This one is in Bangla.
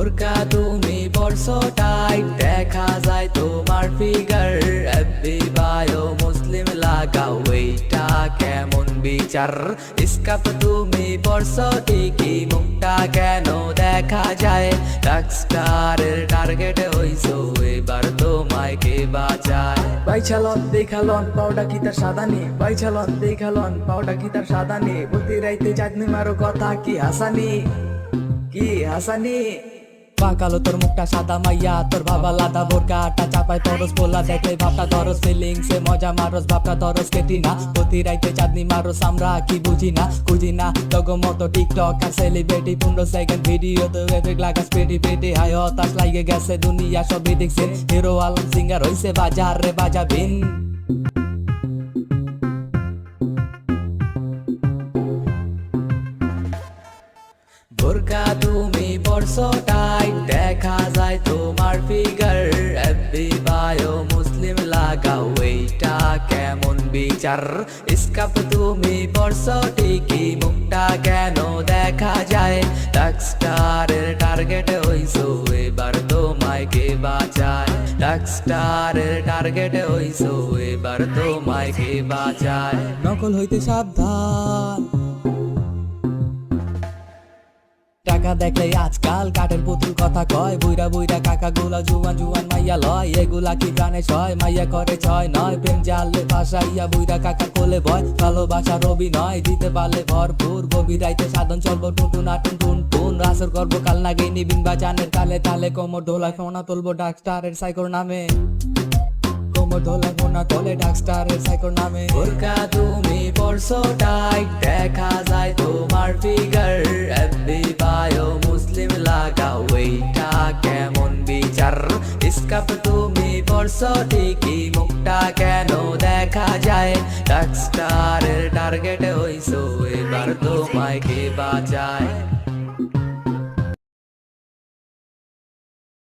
বোরকা তুমি পরছো টাইট, দেখা যায় তোমার ফিগার। এফবি বায়ো মুসলিম লাগাও, এইটা কেমন বিচার? স্কার্ফ তুমি পরছো ঠিকই, মুখটা কেন দেখা যায়? রকস্টারের টার্গেট হইছো, এবার তোমায় কে বাঁচায়? বাইছালন দেখালন পাউডা কি তার সাদানি, বাইছালন দেখালন পাউডা কি তার সাদানি। প্রতি রাইতে চাঁদনি মারো কথা কি হাসানি, কি হাসানি। পাকালো তোর মুখটা সাদা মাইয়া, তোর বাবা লাদা বোরকাটা চাপায় তরস, পোলা দেখলে ভাবটা ধরস, ফিলিংসে মজা মারস, ভাবটা ধরস কেটি না। প্রতি রাইতে চাঁদনি মারস, আমরা কি বুঝি না, খুঁজি না লগো মতো টিকটক আর সেলিব্রিটি। 15 সেকেন্ড ভিডিও তো এফেক্ট লাগা স্পিডি পেটি, হাই হতাশ লাগে গেছে দুনিয়া সবই দেখছেন। হিরো আলম সিঙ্গার হইছে বাজার রে বাজাবিন। বোরকা তুমি পরছো টাইট, দেখা যায় তোমার ফিগার। এফবি বায়ো মুসলিম লাগাও, এইটা কেমন বিচার? স্কার্ফ তুমি পরছো ঠিকই, মুখটা কেন দেখা যায়? রকস্টারের টার্গেট হইছো, এবার তোমায় কে বাঁচায়? রকস্টারের টার্গেট হইছো, এবার তোমায় কে বাঁচায়? নকল হইতে সাবধান, টাকা দেখলে আজকাল কাঠের পুতুল কথা কয়। বুইরা বুইরা কাকা গুলা জুয়ান জুয়ান মাইয়া লয়, এগুলা কি প্রাণে সয়? মাইয়া করে ছয় নয়, প্রেম জালে ফাঁসাইয়া বুইরা কাকা কোলে ভয়। ভালোবাসার অভিনয় দিতে পারলে ভরপুর, গভীর রাইতে সাধন চলবো টুনটুন আটুন টুন টুন। রাসর করবো কাল নাগে নিবিন বাজানের তালে তালে, কোমর ঢোলা ফোনা তুলবো ডাকস্টারের সাইকোর নামে, কোমর ঢোলা ফোনা তোলে ডাকস্টারের সাইকোর নামে। বোরকা তুমি পরছো টাইট, দেখা যায় তোমার ফিগার। এফবি বায়ো মুসলিম লাগাও, এইটা কেমন বিচার? স্কার্ফ তুমি পরছো ঠিকই, মুখটা কেন দেখা যায়? রকস্টারের টার্গেট হইছো, এবার তোমায় কে বাঁচায়?